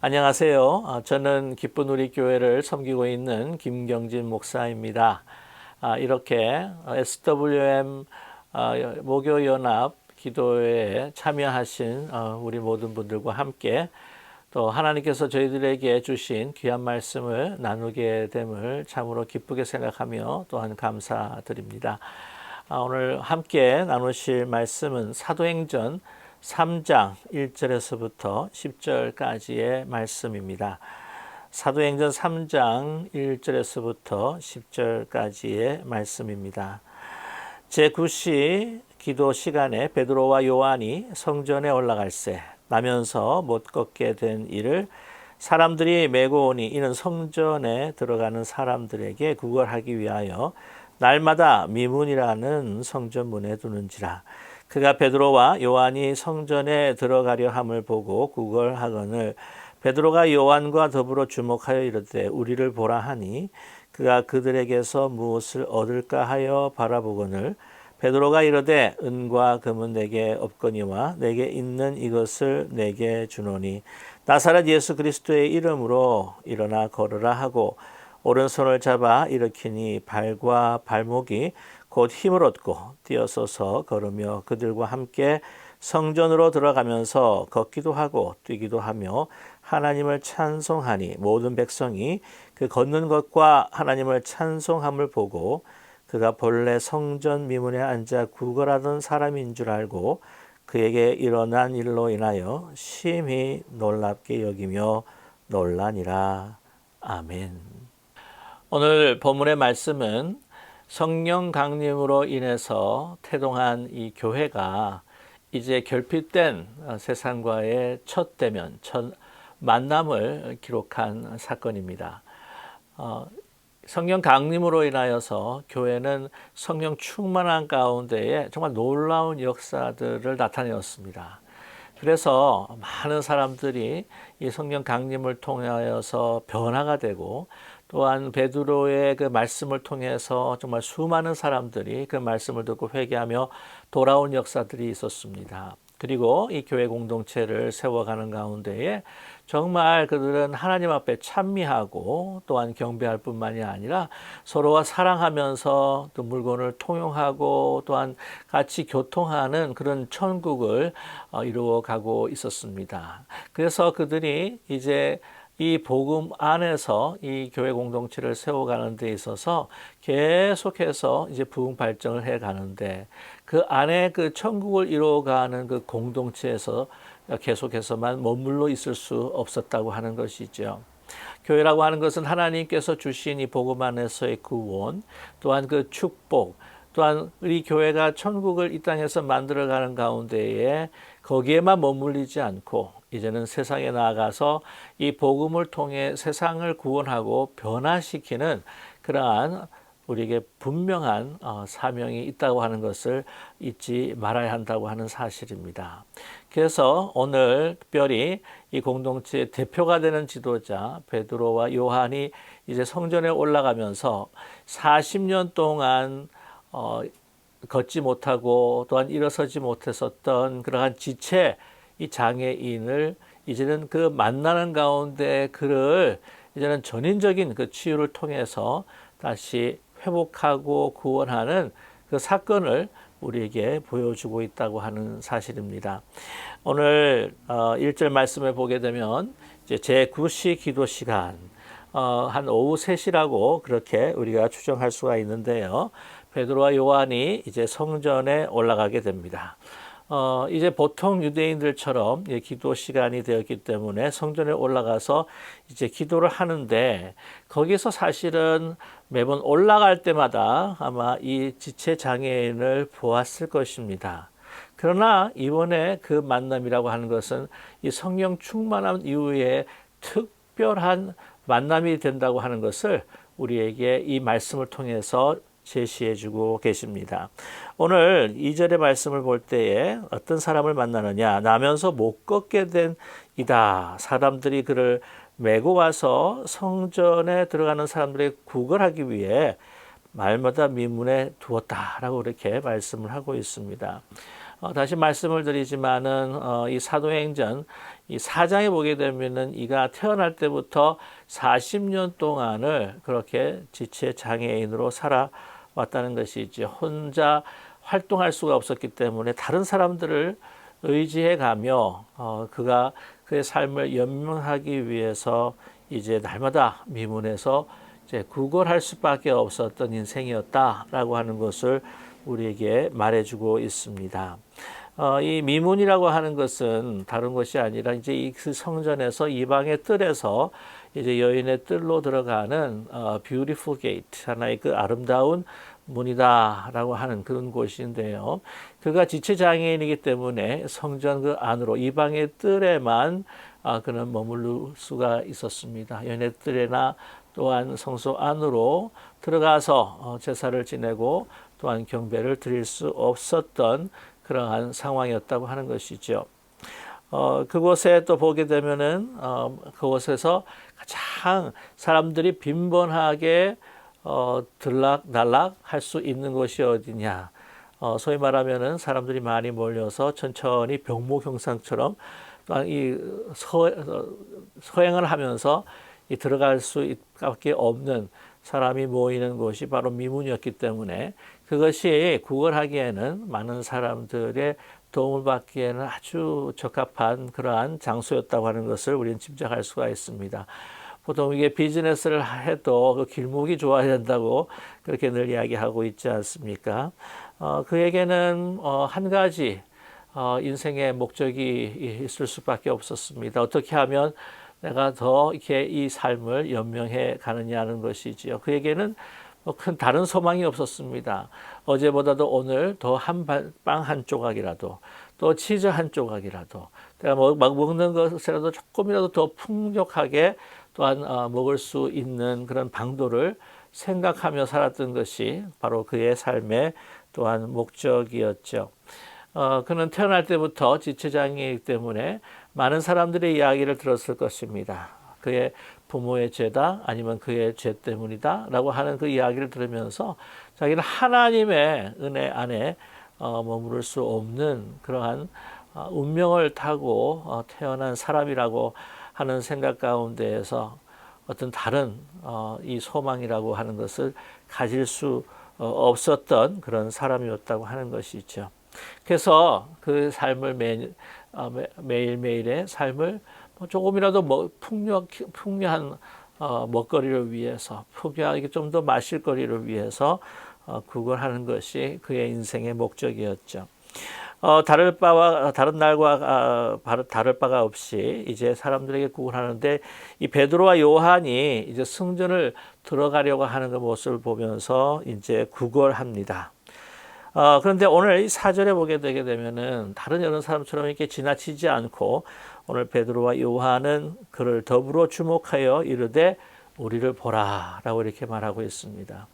안녕하세요. 저는 기쁜 우리 교회를 섬기고 있는 김경진 목사입니다. 이렇게 SWM 목요연합 기도회에 참여하신 우리 모든 분들과 함께 또 하나님께서 저희들에게 주신 귀한 말씀을 나누게 됨을 참으로 기쁘게 생각하며 또한 감사드립니다. 오늘 함께 나누실 말씀은 사도행전 3장 1절에서부터 10절까지의 말씀입니다. 사도행전 3장 1절에서부터 10절까지의 말씀입니다. 제9시 기도 시간에 베드로와 요한이 성전에 올라갈새 나면서 못 걷게 된 이를 사람들이 메고 오니 이는 성전에 들어가는 사람들에게 구걸하기 위하여 날마다 미문이라는 성전문에 두는지라. 그가 베드로와 요한이 성전에 들어가려 함을 보고 구걸하거늘 베드로가 요한과 더불어 주목하여 이르되 우리를 보라 하니 그가 그들에게서 무엇을 얻을까 하여 바라보거늘 베드로가 이르되 은과 금은 내게 없거니와 내게 있는 이것을 내게 주노니 나사렛 예수 그리스도의 이름으로 일어나 걸으라 하고 오른손을 잡아 일으키니 발과 발목이 곧 힘을 얻고 뛰어서서 걸으며 그들과 함께 성전으로 들어가면서 걷기도 하고 뛰기도 하며 하나님을 찬송하니 모든 백성이 그 걷는 것과 하나님을 찬송함을 보고 그가 본래 성전 미문에 앉아 구걸하던 사람인 줄 알고 그에게 일어난 일로 인하여 심히 놀랍게 여기며 놀라니라. 아멘. 오늘 본문의 말씀은 성령 강림으로 인해서 태동한 이 교회가 이제 결핍된 세상과의 첫 대면, 첫 만남을 기록한 사건입니다. 성령 강림으로 인하여서 교회는 성령 충만한 가운데에 정말 놀라운 역사들을 나타내었습니다. 그래서 많은 사람들이 이 성령 강림을 통하여서 변화가 되고 또한 베드로의 그 말씀을 통해서 정말 수많은 사람들이 그 말씀을 듣고 회개하며 돌아온 역사들이 있었습니다. 그리고 이 교회 공동체를 세워가는 가운데에 정말 그들은 하나님 앞에 찬미하고 또한 경배할 뿐만이 아니라 서로와 사랑하면서 또 물건을 통용하고 또한 같이 교통하는 그런 천국을 이루어가고 있었습니다. 그래서 그들이 이제 이 복음 안에서 이 교회 공동체를 세워가는 데 있어서 계속해서 이제 부흥 발전을 해 가는데 그 안에 그 천국을 이루어가는 그 공동체에서 계속해서만 머물러 있을 수 없었다고 하는 것이죠. 교회라고 하는 것은 하나님께서 주신 이 복음 안에서의 구원, 또한 그 축복, 또한 우리 교회가 천국을 이 땅에서 만들어가는 가운데에 거기에만 머물리지 않고 이제는 세상에 나아가서 이 복음을 통해 세상을 구원하고 변화시키는 그러한 우리에게 분명한 사명이 있다고 하는 것을 잊지 말아야 한다고 하는 사실입니다. 그래서 오늘 특별히 이 공동체의 대표가 되는 지도자 베드로와 요한이 이제 성전에 올라가면서 40년 동안 걷지 못하고 또한 일어서지 못했었던 그러한 지체 이 장애인을 이제는 그 만나는 가운데 그를 이제는 전인적인 그 치유를 통해서 다시 회복하고 구원하는 그 사건을 우리에게 보여주고 있다고 하는 사실입니다. 오늘 1절 말씀을 보게 되면 이제 제9시 기도 시간 한 오후 3시라고 그렇게 우리가 추정할 수가 있는데요. 베드로와 요한이 이제 성전에 올라가게 됩니다. 이제 보통 유대인들처럼 기도 시간이 되었기 때문에 성전에 올라가서 이제 기도를 하는데 거기서 사실은 매번 올라갈 때마다 아마 이 지체 장애인을 보았을 것입니다. 그러나 이번에 그 만남이라고 하는 것은 이 성령 충만함 이후에 특별한 만남이 된다고 하는 것을 우리에게 이 말씀을 통해서 제시해 주고 계십니다. 오늘 2절의 말씀을 볼 때에 어떤 사람을 만나느냐 나면서 못 걷게 된 이다. 사람들이 그를 메고 와서 성전에 들어가는 사람들의 구걸하기 위해 말마다 미문에 두었다라고 이렇게 말씀을 하고 있습니다. 다시 말씀을 드리지만은 이 사도행전 이 4장에 보게 되면은 이가 태어날 때부터 40년 동안을 그렇게 지체 장애인으로 살아왔다는 것이죠. 혼자 활동할 수가 없었기 때문에 다른 사람들을 의지해 가며 그가 그의 삶을 연명하기 위해서 이제 날마다 미문에서 이제 구걸할 수밖에 없었던 인생이었다라고 하는 것을 우리에게 말해주고 있습니다. 이 미문이라고 하는 것은 다른 것이 아니라 이제 이 그 성전에서 이방의 뜰에서 이제 여인의 뜰로 들어가는 beautiful gate, 하나의 그 아름다운 문이다라고 하는 그런 곳인데요. 그가 지체장애인이기 때문에 성전 그 안으로 이방의 뜰에만 그는 머무를 수가 있었습니다. 여인의 뜰에나 또한 성소 안으로 들어가서 제사를 지내고 또한 경배를 드릴 수 없었던 그러한 상황이었다고 하는 것이죠. 그곳에 또 보게 되면은 그곳에서 가장 사람들이 빈번하게 들락날락 할 수 있는 곳이 어디냐. 소위 말하면은 사람들이 많이 몰려서 천천히 병목형상처럼 또한 이 서행을 하면서 이 들어갈 수밖에 없는 사람이 모이는 곳이 바로 미문이었기 때문에 그것이 구걸하기에는 많은 사람들의 도움을 받기에는 아주 적합한 그러한 장소였다고 하는 것을 우리는 짐작할 수가 있습니다. 보통 이게 비즈니스를 해도 그 길목이 좋아야 된다고 그렇게 늘 이야기하고 있지 않습니까? 그에게는 한 가지 인생의 목적이 있을 수밖에 없었습니다. 어떻게 하면 내가 더 이렇게 이 삶을 연명해 가느냐는 것이지요. 그에게는 큰 다른 소망이 없었습니다. 어제보다도 오늘 더 빵 한 조각이라도 또 치즈 한 조각이라도 내가 먹는 것이라도 조금이라도 더 풍족하게 또한 먹을 수 있는 그런 방도를 생각하며 살았던 것이 바로 그의 삶의 또한 목적이었죠. 그는 태어날 때부터 지체장애이기 때문에 많은 사람들의 이야기를 들었을 것입니다. 그의 부모의 죄다 아니면 그의 죄 때문이다 라고 하는 그 이야기를 들으면서 자기는 하나님의 은혜 안에 머무를 수 없는 그러한 운명을 타고 태어난 사람이라고 하는 생각 가운데에서 어떤 다른 이 소망이라고 하는 것을 가질 수 없었던 그런 사람이었다고 하는 것이죠. 그래서 그 삶을 매일매일의 삶을 조금이라도 풍요한 먹거리를 위해서 풍요하게 좀 더 마실 거리를 위해서 구걸하는 것이 그의 인생의 목적이었죠. 다를 바가 없이 이제 사람들에게 구걸하는데 이 베드로와 요한이 이제 성전을 들어가려고 하는 그 모습을 보면서 이제 구걸합니다. 그런데 오늘 이 4절에 보게 되게 되면은 다른 여러 사람처럼 이렇게 지나치지 않고 오늘 베드로와 요한은 그를 더불어 주목하여 이르되 우리를 보라라고 이렇게 말하고 있습니다.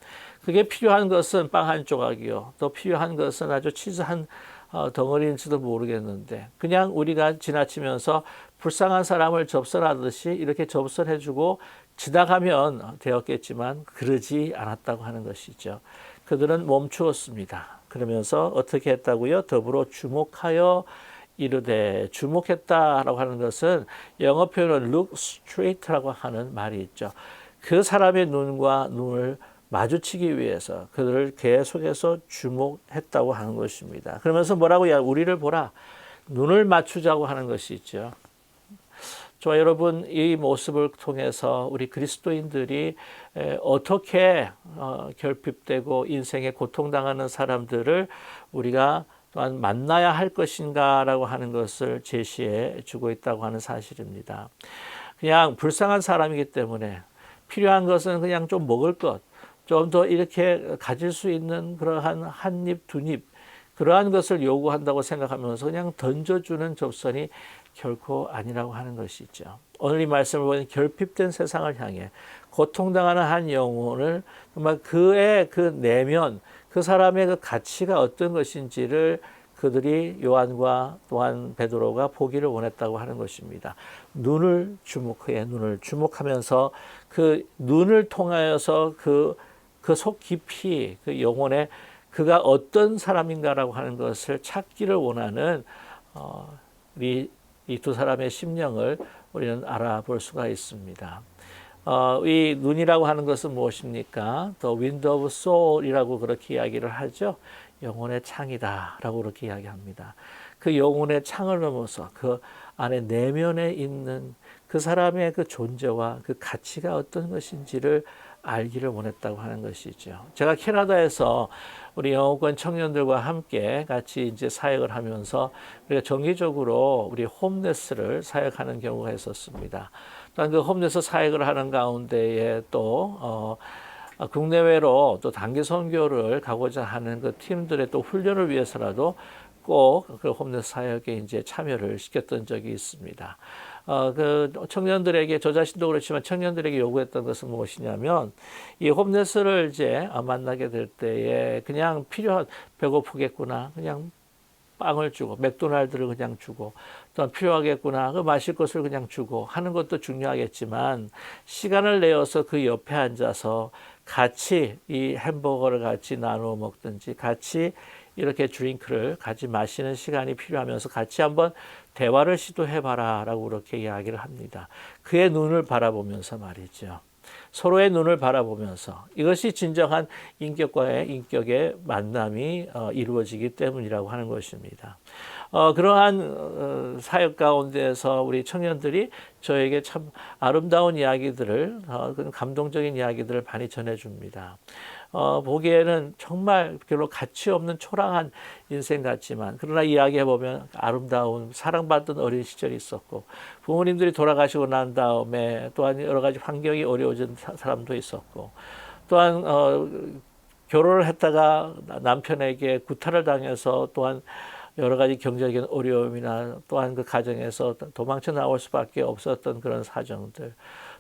그게 필요한 것은 빵 한 조각이요. 또 필요한 것은 아주 치즈 한 덩어리인지도 모르겠는데 그냥 우리가 지나치면서 불쌍한 사람을 접선하듯이 이렇게 접선해주고 지나가면 되었겠지만 그러지 않았다고 하는 것이죠. 그들은 멈추었습니다. 그러면서 어떻게 했다고요? 더불어 주목하여 이르되, 주목했다라고 하는 것은 영어 표현은 look straight라고 하는 말이 있죠. 그 사람의 눈과 눈을 마주치기 위해서 그들을 계속해서 주목했다고 하는 것입니다. 그러면서 뭐라고요? 우리를 보라. 눈을 맞추자고 하는 것이 있죠. 저와 여러분, 이 모습을 통해서 우리 그리스도인들이 어떻게 결핍되고 인생에 고통당하는 사람들을 우리가 또한 만나야 할 것인가라고 하는 것을 제시해 주고 있다고 하는 사실입니다. 그냥 불쌍한 사람이기 때문에 필요한 것은 그냥 좀 먹을 것, 좀 더 이렇게 가질 수 있는 그러한 한 입, 두 입, 그러한 것을 요구한다고 생각하면서 그냥 던져주는 접선이 결코 아니라고 하는 것이죠. 오늘 이 말씀을 보면 결핍된 세상을 향해 고통당하는 한 영혼을 정말 그의 그 내면, 그 사람의 그 가치가 어떤 것인지를 그들이 요한과 또한 베드로가 보기를 원했다고 하는 것입니다. 눈을 주목하면서 그 눈을 통하여서 그 속 깊이 그 영혼의 그가 어떤 사람인가라고 하는 것을 찾기를 원하는 이 두 사람의 심령을 우리는 알아볼 수가 있습니다. 이 눈이라고 하는 것은 무엇입니까? The window of soul이라고 그렇게 이야기를 하죠. 영혼의 창이다라고 그렇게 이야기합니다. 그 영혼의 창을 넘어서 그 안에 내면에 있는 그 사람의 그 존재와 그 가치가 어떤 것인지를 알기를 원했다고 하는 것이죠. 제가 캐나다에서 우리 영어권 청년들과 함께 같이 이제 사역을 하면서 우리가 정기적으로 우리 홈레스를 사역하는 경우가 있었습니다. 또한 그 홈레스 사역을 하는 가운데에 또 국내외로 또 단기 선교를 가고자 하는 그 팀들의 또 훈련을 위해서라도 꼭 그 홈레스 사역에 이제 참여를 시켰던 적이 있습니다. 그 청년들에게, 저 자신도 그렇지만 청년들에게 요구했던 것은 무엇이냐면, 이 홈레스를 이제 만나게 될 때에 그냥 배고프겠구나, 그냥 빵을 주고, 맥도날드를 그냥 주고, 또 필요하겠구나, 그 마실 것을 그냥 주고 하는 것도 중요하겠지만, 시간을 내어서 그 옆에 앉아서 같이 이 햄버거를 같이 나누어 먹든지, 같이 이렇게 드링크를 같이 마시는 시간이 필요하면서 같이 한번 대화를 시도해봐라 라고 그렇게 이야기를 합니다. 그의 눈을 바라보면서 말이죠. 서로의 눈을 바라보면서 이것이 진정한 인격의 만남이 이루어지기 때문이라고 하는 것입니다. 그러한 사역 가운데에서 우리 청년들이 저에게 참 아름다운 이야기들을, 감동적인 이야기들을 많이 전해줍니다. 보기에는 정말 별로 가치 없는 초라한 인생 같지만, 그러나 이야기해보면 아름다운 사랑받던 어린 시절이 있었고, 부모님들이 돌아가시고 난 다음에 또한 여러 가지 환경이 어려워진 사람도 있었고, 또한 결혼을 했다가 남편에게 구타를 당해서 또한 여러 가지 경제적인 어려움이나 또한 그 가정에서 도망쳐 나올 수밖에 없었던 그런 사정들,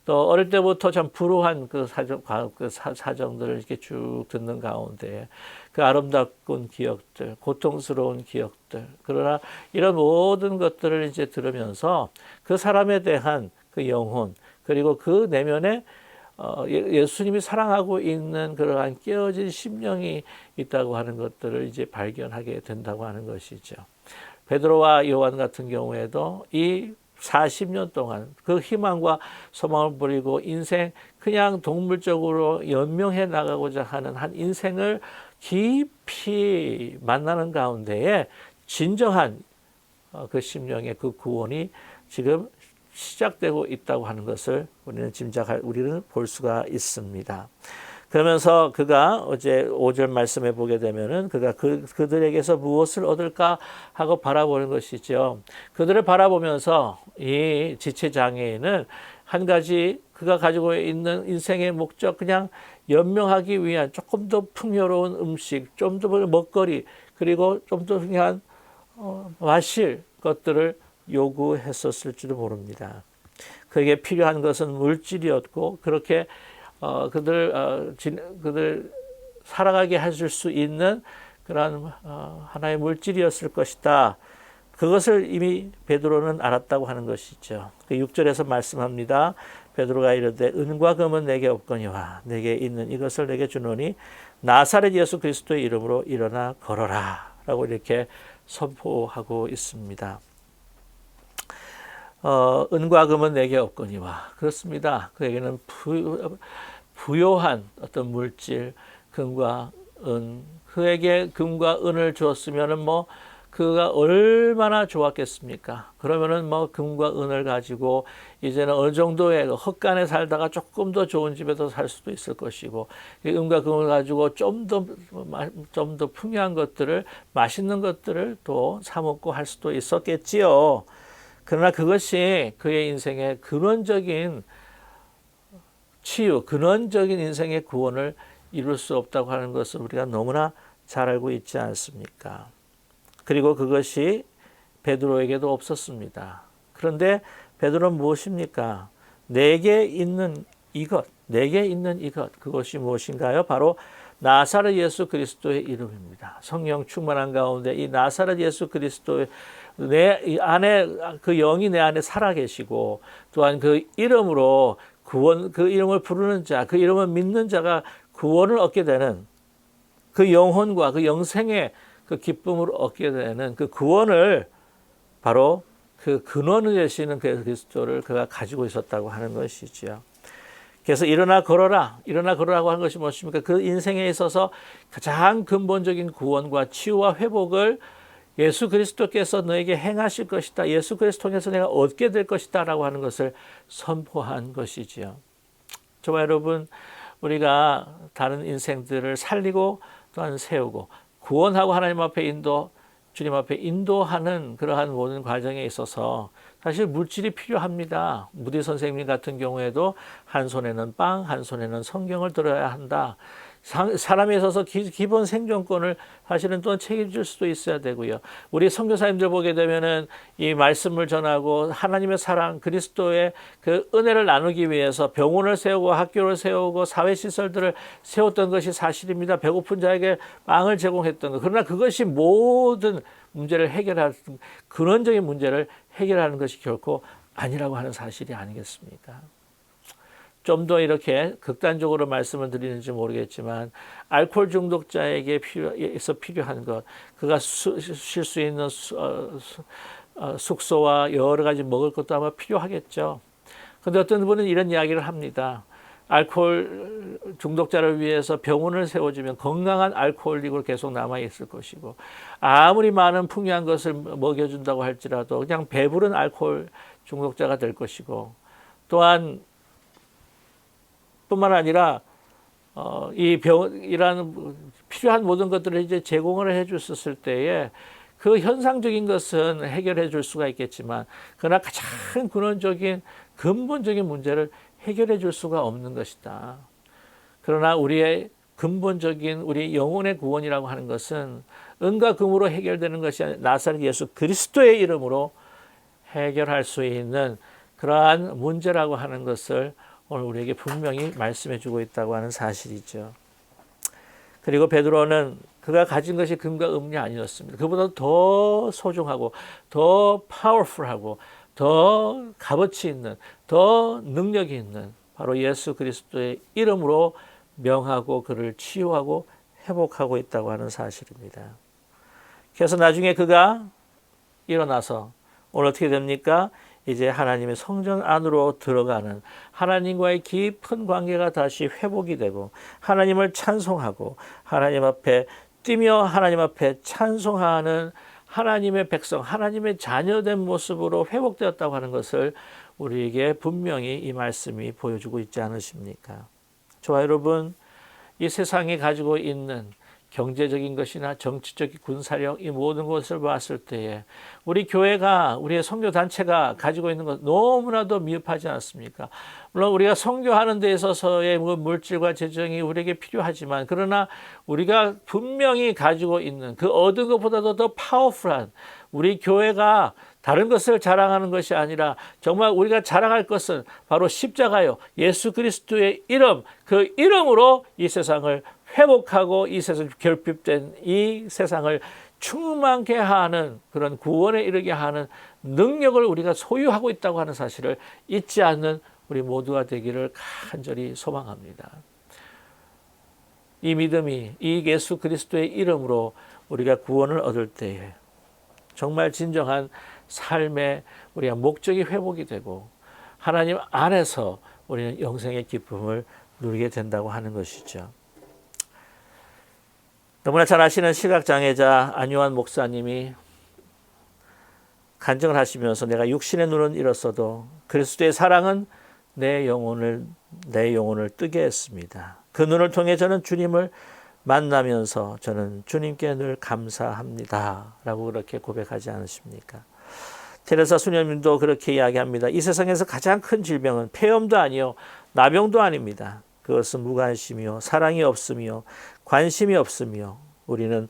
또 어릴 때부터 참 불우한 그 사정들을 이렇게 쭉 듣는 가운데 그 아름다운 기억들, 고통스러운 기억들, 그러나 이런 모든 것들을 이제 들으면서 그 사람에 대한 그 영혼, 그리고 그 내면에 예수님이 사랑하고 있는 그러한 깨어진 심령이 있다고 하는 것들을 이제 발견하게 된다고 하는 것이죠. 베드로와 요한 같은 경우에도 이 40년 동안 그 희망과 소망을 버리고 인생 그냥 동물적으로 연명해 나가고자 하는 한 인생을 깊이 만나는 가운데에 진정한 그 심령의 그 구원이 지금 시작되고 있다고 하는 것을 우리는 볼 수가 있습니다. 그러면서 그가 어제 5절 말씀에 보게 되면은 그가 그들에게서 무엇을 얻을까 하고 바라보는 것이죠. 그들을 바라보면서 이 지체장애인은 한 가지 그가 가지고 있는 인생의 목적, 그냥 연명하기 위한 조금 더 풍요로운 음식, 좀 더 먹거리, 그리고 좀 더 그냥 마실 것들을 요구했었을지도 모릅니다. 그에게 필요한 것은 물질이었고, 그렇게 그들 살아가게 하실 수 있는 그런 하나의 물질이었을 것이다. 그것을 이미 베드로는 알았다고 하는 것이죠. 그 6절에서 말씀합니다. 베드로가 이르되 은과 금은 내게 없거니와 내게 있는 이것을 내게 주노니 나사렛 예수 그리스도의 이름으로 일어나 걸어라 라고 이렇게 선포하고 있습니다. 은과 금은 내게 없거니와, 그렇습니다. 그에게는 부요한 어떤 물질, 금과 은, 그에게 금과 은을 주었으면은 그가 얼마나 좋았겠습니까? 그러면은 금과 은을 가지고 이제는 어느 정도의 헛간에 살다가 조금 더 좋은 집에서 살 수도 있을 것이고, 은과 금을 가지고 좀 더 풍요한 것들을, 맛있는 것들을 또 사 먹고 할 수도 있었겠지요. 그러나 그것이 그의 인생의 근원적인 치유, 근원적인 인생의 구원을 이룰 수 없다고 하는 것을 우리가 너무나 잘 알고 있지 않습니까? 그리고 그것이 베드로에게도 없었습니다. 그런데 베드로는 무엇입니까? 내게 있는 이것, 그것이 무엇인가요? 바로 나사렛 예수 그리스도의 이름입니다. 성령 충만한 가운데 이 나사렛 예수 그리스도의 내 안에, 그 영이 내 안에 살아계시고, 또한 그 이름으로 구원, 그 이름을 부르는 자, 그 이름을 믿는 자가 구원을 얻게 되는, 그 영혼과 그 영생의 그 기쁨을 얻게 되는 그 구원을 바로 그 근원을 되시는 그 그리스도를 그가 가지고 있었다고 하는 것이지요. 그래서 일어나 걸어라고 하는 것이 무엇입니까? 그 인생에 있어서 가장 근본적인 구원과 치유와 회복을 예수 그리스도께서 너에게 행하실 것이다. 예수 그리스도 통해서 내가 얻게 될 것이다 라고 하는 것을 선포한 것이지요. 저와 여러분, 우리가 다른 인생들을 살리고 또한 세우고 구원하고 하나님 앞에 주님 앞에 인도하는 그러한 모든 과정에 있어서 사실 물질이 필요합니다. 무디 선생님 같은 경우에도 한 손에는 빵, 한 손에는 성경을 들어야 한다. 사람에 있어서 기본 생존권을 사실은 또 책임질 수도 있어야 되고요. 우리 선교사님들 보게 되면은 이 말씀을 전하고 하나님의 사랑, 그리스도의 그 은혜를 나누기 위해서 병원을 세우고 학교를 세우고 사회시설들을 세웠던 것이 사실입니다. 배고픈 자에게 빵을 제공했던 것. 그러나 그것이 모든 문제를 해결할, 근원적인 문제를 해결하는 것이 결코 아니라고 하는 사실이 아니겠습니까? 좀 더 이렇게 극단적으로 말씀을 드리는지 모르겠지만 알코올 중독자에게 필요한 것, 그가 쉴 수 있는 숙소와 여러 가지 먹을 것도 아마 필요하겠죠. 그런데 어떤 분은 이런 이야기를 합니다. 알코올 중독자를 위해서 병원을 세워주면 건강한 알코올릭으로 계속 남아있을 것이고 아무리 많은 풍요한 것을 먹여준다고 할지라도 그냥 배부른 알코올 중독자가 될 것이고 또한 뿐만 아니라 이 병이라는 필요한 모든 것들을 이제 제공을 해줬을 때에 그 현상적인 것은 해결해 줄 수가 있겠지만 그러나 가장 근본적인 문제를 해결해 줄 수가 없는 것이다. 그러나 우리의 근본적인 우리 영혼의 구원이라고 하는 것은 은과 금으로 해결되는 것이 아니라 나사렛 예수 그리스도의 이름으로 해결할 수 있는 그러한 문제라고 하는 것을 오늘 우리에게 분명히 말씀해 주고 있다고 하는 사실이죠. 그리고 베드로는 그가 가진 것이 금과 은이 아니었습니다. 그보다 더 소중하고 더 파워풀하고 더 값어치 있는 더 능력이 있는 바로 예수 그리스도의 이름으로 명하고 그를 치유하고 회복하고 있다고 하는 사실입니다. 그래서 나중에 그가 일어나서 오늘 어떻게 됩니까? 이제 하나님의 성전 안으로 들어가는 하나님과의 깊은 관계가 다시 회복이 되고 하나님을 찬송하고 하나님 앞에 뛰며 하나님 앞에 찬송하는 하나님의 백성, 하나님의 자녀된 모습으로 회복되었다고 하는 것을 우리에게 분명히 이 말씀이 보여주고 있지 않으십니까? 저와 여러분, 이 세상이 가지고 있는 경제적인 것이나 정치적인 군사력 이 모든 것을 봤을 때에 우리 교회가 우리의 선교단체가 가지고 있는 것 너무나도 미흡하지 않습니까? 물론 우리가 선교하는 데 있어서의 물질과 재정이 우리에게 필요하지만 그러나 우리가 분명히 가지고 있는 그 얻은 것보다도 더 파워풀한 우리 교회가 다른 것을 자랑하는 것이 아니라 정말 우리가 자랑할 것은 바로 십자가요. 예수 그리스도의 이름, 그 이름으로 이 세상을 회복하고 이 세상 결핍된 이 세상을 충만케 하는 그런 구원에 이르게 하는 능력을 우리가 소유하고 있다고 하는 사실을 잊지 않는 우리 모두가 되기를 간절히 소망합니다. 이 믿음이 이 예수 그리스도의 이름으로 우리가 구원을 얻을 때에 정말 진정한 삶의 우리가 목적이 회복이 되고 하나님 안에서 우리는 영생의 기쁨을 누리게 된다고 하는 것이죠. 너무나 잘 아시는 시각장애자 안요한 목사님이 간증을 하시면서 내가 육신의 눈은 잃었어도 그리스도의 사랑은 내 영혼을 뜨게 했습니다. 그 눈을 통해 저는 주님을 만나면서 저는 주님께 늘 감사합니다. 라고 그렇게 고백하지 않으십니까? 테레사 수녀님도 그렇게 이야기합니다. 이 세상에서 가장 큰 질병은 폐염도 아니요 나병도 아닙니다. 그것은 무관심이요 사랑이 없으며 관심이 없으며 우리는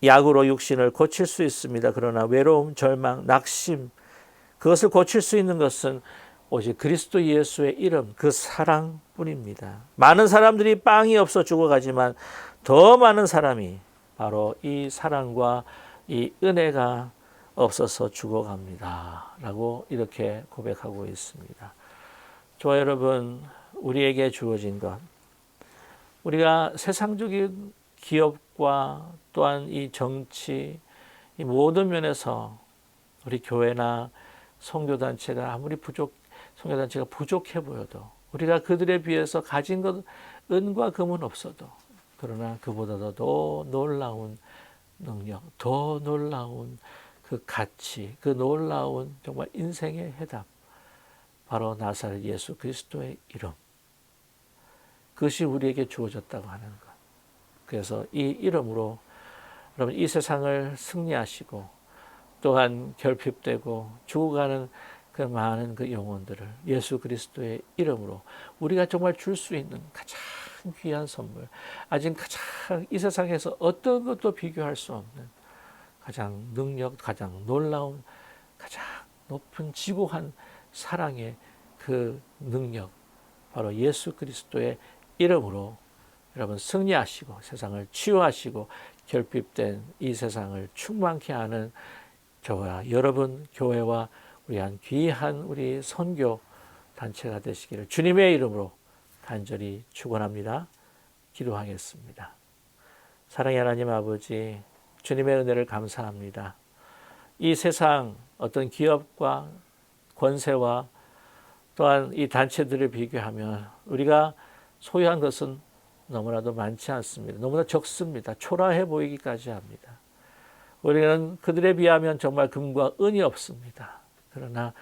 약으로 육신을 고칠 수 있습니다. 그러나 외로움, 절망, 낙심 그것을 고칠 수 있는 것은 오직 그리스도 예수의 이름 그 사랑뿐입니다. 많은 사람들이 빵이 없어 죽어가지만 더 많은 사람이 바로 이 사랑과 이 은혜가 없어서 죽어갑니다. 라고 이렇게 고백하고 있습니다. 저와 여러분, 우리에게 주어진 것, 우리가 세상적인 기업과 또한 이 정치, 이 모든 면에서 우리 교회나 선교단체가 아무리 선교단체가 부족해 보여도 우리가 그들에 비해서 가진 것 은과 금은 없어도 그러나 그보다도 더 놀라운 능력, 더 놀라운 그 가치, 그 놀라운 정말 인생의 해답, 바로 나사렛 예수 그리스도의 이름, 그것이 우리에게 주어졌다고 하는 것. 그래서 이 이름으로 여러분 이 세상을 승리하시고 또한 결핍되고 죽어가는 그 많은 그 영혼들을 예수 그리스도의 이름으로 우리가 정말 줄 수 있는 가장 귀한 선물, 아직 가장 이 세상에서 어떤 것도 비교할 수 없는 가장 능력, 가장 놀라운, 가장 높은 지고한 사랑의 그 능력, 바로 예수 그리스도의 이름으로 여러분 승리하시고 세상을 치유하시고 결핍된 이 세상을 충만케 하는 저와 여러분 교회와 우리 한 귀한 우리 선교 단체가 되시기를 주님의 이름으로 간절히 축원합니다. 기도하겠습니다. 사랑의 하나님 아버지, 주님의 은혜를 감사합니다. 이 세상 어떤 기업과 권세와 또한 이 단체들을 비교하면 우리가 소유한 것은 너무나도 많지 않습니다. 너무나 적습니다. 초라해 보이기까지 합니다. 우리는 그들에 비하면 정말 금과 은이 없습니다. 그러나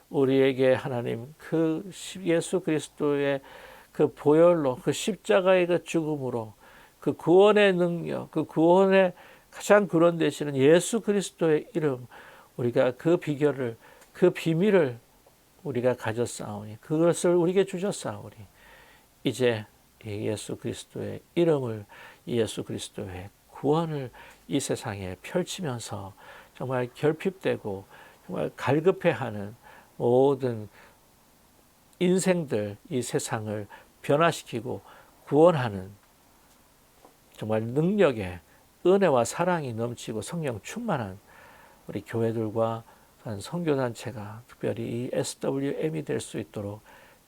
우리에게 하나님 그 예수 그리스도의 그 보혈로, 그 십자가의 그 죽음으로, 그 구원의 능력, 그 구원의 가장 근원 되시는 예수 그리스도의 이름, 우리가 그 비결을, 그 비밀을 우리가 가졌사오니, 그것을 우리에게 주셨사오니, 이제 예수 그리스도의 이름을, 예수 그리스도의 구원을 이 세상에 펼치면서 정말 결핍되고 정말 갈급해하는 모든 인생들, 이 세상을 변화시키고 구원하는 정말 능력의 은혜와 사랑이 넘치고 성령 충만한 우리 교회들과 선교단체가 특별히 이 SWM이 될 수 있도록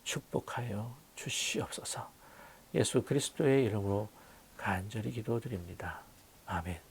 축복하여 주시옵소서. 예수 그리스도의 이름으로 간절히 기도드립니다. 아멘.